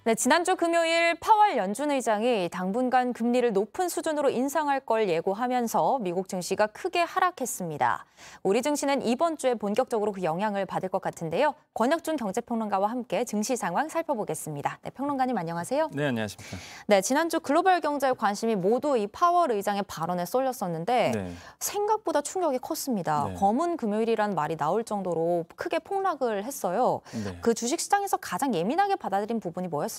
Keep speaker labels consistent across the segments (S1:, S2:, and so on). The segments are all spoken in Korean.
S1: 네, 지난주 금요일 파월 연준 의장이 당분간 금리를 높은 수준으로 인상할 걸 예고하면서 미국 증시가 크게 하락했습니다. 우리 증시는 이번 주에 본격적으로 그 영향을 받을 것 같은데요. 권혁준 경제평론가와 함께 증시 상황 살펴보겠습니다. 네, 평론가님 안녕하세요.
S2: 네, 안녕하십니까.
S1: 네, 지난주 글로벌 경제에 관심이 모두 이 파월 의장의 발언에 쏠렸었는데
S2: 네.
S1: 생각보다 충격이 컸습니다.
S2: 네.
S1: 검은 금요일이라는 말이 나올 정도로 크게 폭락을 했어요.
S2: 네.
S1: 그 주식시장에서 가장 예민하게 받아들인 부분이 뭐였을까요?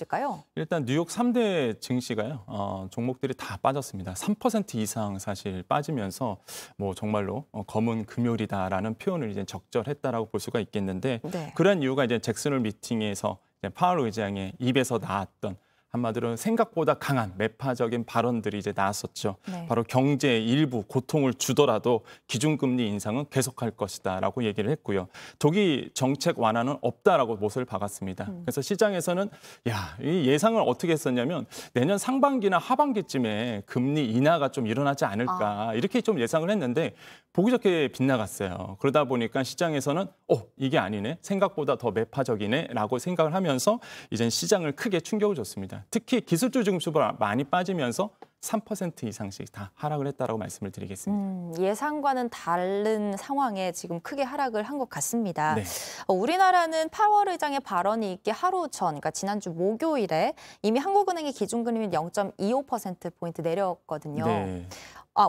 S2: 일단 뉴욕 3대 증시가요. 종목들이 다 빠졌습니다. 3% 이상 사실 빠지면서 뭐 정말로 검은 금요일이다라는 표현을 이제 적절했다라고 볼 수가 있겠는데
S1: 네.
S2: 그런 이유가 이제 잭슨홀 미팅에서 이제 파월 의장의 입에서 나왔던 한마디로 생각보다 강한 매파적인 발언들이 이제 나왔었죠.
S1: 네.
S2: 바로 경제의 일부 고통을 주더라도 기준금리 인상은 계속할 것이다라고 얘기를 했고요. 조기 정책 완화는 없다라고 못을 박았습니다. 그래서 시장에서는 이 예상을 어떻게 했었냐면 내년 상반기나 하반기쯤에 금리 인하가 좀 일어나지 않을까 이렇게 좀 예상을 했는데 보기 좋게 빗나갔어요. 그러다 보니까 시장에서는 이게 아니네. 생각보다 더 매파적이네라고 생각을 하면서 이젠 시장을 크게 충격을 줬습니다. 특히 기술주 중심으로 많이 빠지면서 3% 이상씩 다 하락을 했다라고 말씀을 드리겠습니다.
S1: 예상과는 다른 상황에 지금 크게 하락을 한 것 같습니다.
S2: 네.
S1: 우리나라는 파월 의장의 발언이 있기 하루 전, 그러니까 지난주 목요일에 이미 한국은행의 기준금리는 0.25%포인트 내렸거든요.
S2: 네.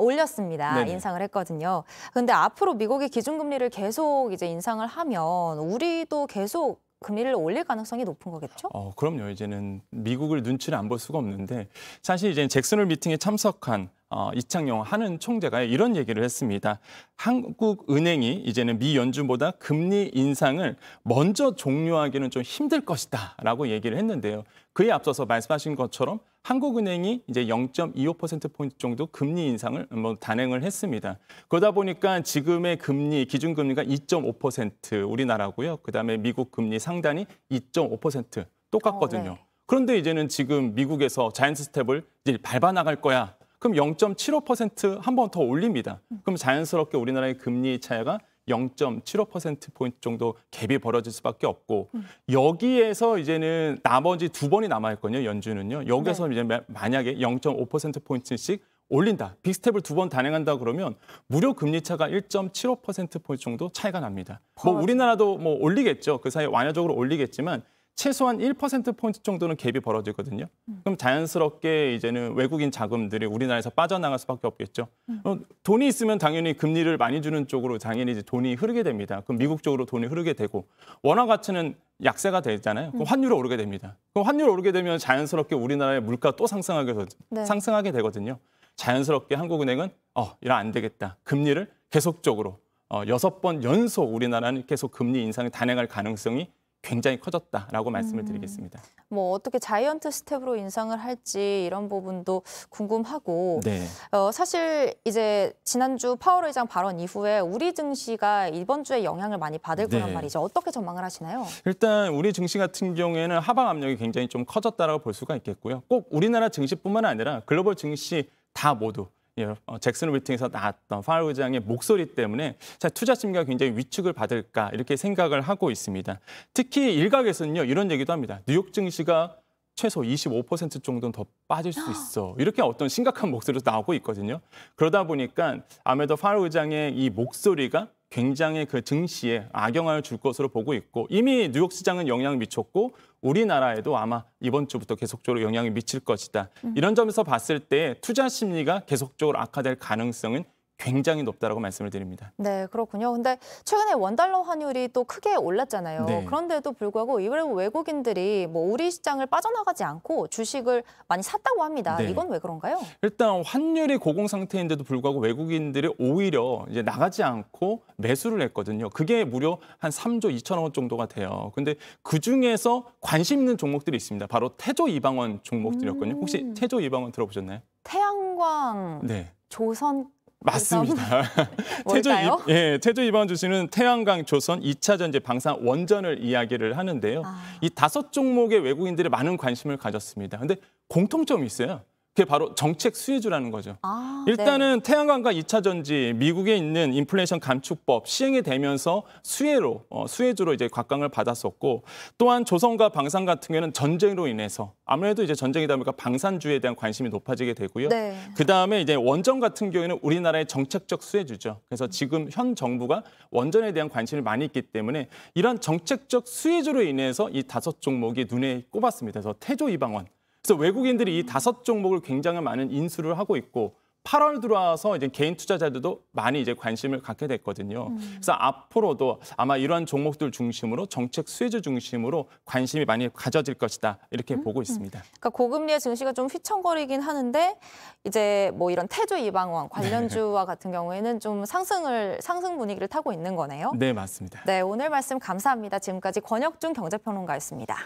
S1: 올렸습니다.
S2: 네네.
S1: 인상을 했거든요. 그런데 앞으로 미국이 기준금리를 계속 이제 인상을 하면 우리도 계속 금리를 올릴 가능성이 높은 거겠죠?
S2: 그럼요. 이제는 미국을 눈치를 안 볼 수가 없는데 사실 이제 잭슨홀 미팅에 참석한 이창용 한은 총재가 이런 얘기를 했습니다. 한국은행이 이제는 미 연준보다 금리 인상을 먼저 종료하기는 좀 힘들 것이다라고 얘기를 했는데요. 그에 앞서서 말씀하신 것처럼 한국은행이 이제 0.25%포인트 정도 금리 인상을 단행을 했습니다. 그러다 보니까 지금의 금리, 기준금리가 2.5% 우리나라고요. 그다음에 미국 금리 상단이 2.5% 똑같거든요.
S1: 네.
S2: 그런데 이제는 지금 미국에서 자이언트 스텝을 이제 밟아 나갈 거야. 그럼 0.75% 한 번 더 올립니다. 그럼 자연스럽게 우리나라의 금리 차이가 0.75%포인트 정도 갭이 벌어질 수밖에 없고 여기에서 이제는 나머지 두 번이 남아있거든요. 연준은요. 여기서 이제 만약에 0.5%포인트씩 올린다. 빅스텝을 두 번 단행한다 그러면 무료 금리 차가 1.75%포인트 정도 차이가 납니다. 뭐 우리나라도 뭐 올리겠죠. 그 사이에 완화적으로 올리겠지만 최소한 1%포인트 정도는 갭이 벌어지거든요. 그럼 자연스럽게 이제는 외국인 자금들이 우리나라에서 빠져나갈 수밖에 없겠죠. 돈이 있으면 당연히 금리를 많이 주는 쪽으로 당연히 이제 돈이 흐르게 됩니다. 그럼 미국 쪽으로 돈이 흐르게 되고 원화 가치는 약세가 되잖아요. 그럼 환율이 오르게 됩니다. 그럼 환율이 오르게 되면 자연스럽게 우리나라의 물가 또 상승하게 되거든요. 자연스럽게 한국은행은 이러면 안 되겠다. 금리를 계속적으로 6번 연속 우리나라는 계속 금리 인상을 단행할 가능성이 굉장히 커졌다라고 말씀을 드리겠습니다.
S1: 뭐 어떻게 자이언트 스텝으로 인상을 할지 이런 부분도 궁금하고
S2: 네.
S1: 사실 이제 지난주 파월 의장 발언 이후에 우리 증시가 이번 주에 영향을 많이 받을 거란 말이죠. 어떻게 전망을 하시나요? 일단
S2: 우리 증시 같은 경우에는 하방 압력이 굉장히 좀 커졌다라고 볼 수가 있겠고요. 꼭 우리나라 증시뿐만 아니라 글로벌 증시 다 모두 잭슨홀 미팅에서 나왔던 파월 의장의 목소리 때문에 투자 심리가 굉장히 위축을 받을까 이렇게 생각을 하고 있습니다. 특히 일각에서는요 이런 얘기도 합니다. 뉴욕 증시가 최소 25% 정도는 더 빠질 수 있어. 이렇게 어떤 심각한 목소리도 나오고 있거든요. 그러다 보니까 아무래도 파월 의장의 이 목소리가 굉장히 그 증시에 악영향을 줄 것으로 보고 있고 이미 뉴욕 시장은 영향을 미쳤고 우리나라에도 아마 이번 주부터 계속적으로 영향을 미칠 것이다. 이런 점에서 봤을 때 투자 심리가 계속적으로 악화될 가능성은 굉장히 높다라고 말씀을 드립니다.
S1: 네, 그렇군요. 근데 최근에 원달러 환율이 또 크게 올랐잖아요.
S2: 네.
S1: 그런데도 불구하고 이외로 외국인들이 뭐 우리 시장을 빠져나가지 않고 주식을 많이 샀다고 합니다.
S2: 네.
S1: 이건 왜 그런가요?
S2: 일단 환율이 고공 상태인데도 불구하고 외국인들이 오히려 이제 나가지 않고 매수를 했거든요. 그게 무려 한 3조 2천억 원 정도가 돼요. 근데 그중에서 관심 있는 종목들이 있습니다. 바로 태조 이방원 종목들이었거든요. 혹시 태조 이방원 들어보셨나요?
S1: 태양광,
S2: 네.
S1: 조선
S2: 맞습니다.
S1: 뭘까요?
S2: 태조 이방원 주식은 태양광, 조선, 2차 전지, 방산, 원전을 이야기를 하는데요. 이 5종목의 외국인들이 많은 관심을 가졌습니다. 근데 공통점이 있어요. 그게 바로 정책 수혜주라는 거죠.
S1: 아,
S2: 일단은 태양광과 2차 전지, 미국에 있는 인플레이션 감축법 시행이 되면서 수혜주로 이제 각광을 받았었고, 또한 조선과 방산 같은 경우는 전쟁으로 인해서 아무래도 이제 전쟁이다 보니까 방산주에 대한 관심이 높아지게 되고요.
S1: 네.
S2: 그 다음에 이제 원전 같은 경우에는 우리나라의 정책적 수혜주죠. 그래서 지금 현 정부가 원전에 대한 관심이 많이 있기 때문에 이런 정책적 수혜주로 인해서 이 5종목이 눈에 꼽았습니다. 그래서 태조 이방원. 그래서 외국인들이 이 5종목을 굉장히 많은 인수를 하고 있고 8월 들어와서 이제 개인 투자자들도 많이 이제 관심을 갖게 됐거든요. 그래서 앞으로도 아마 이러한 종목들 중심으로 정책 수혜주 중심으로 관심이 많이 가져질 것이다 이렇게 보고 있습니다.
S1: 그러니까 고금리의 증시가 좀 휘청거리긴 하는데 이제 뭐 이런 태조 이방원 관련주와 같은 경우에는 좀 상승 분위기를 타고 있는 거네요.
S2: 네, 맞습니다.
S1: 네, 오늘 말씀 감사합니다. 지금까지 권혁준 경제평론가였습니다.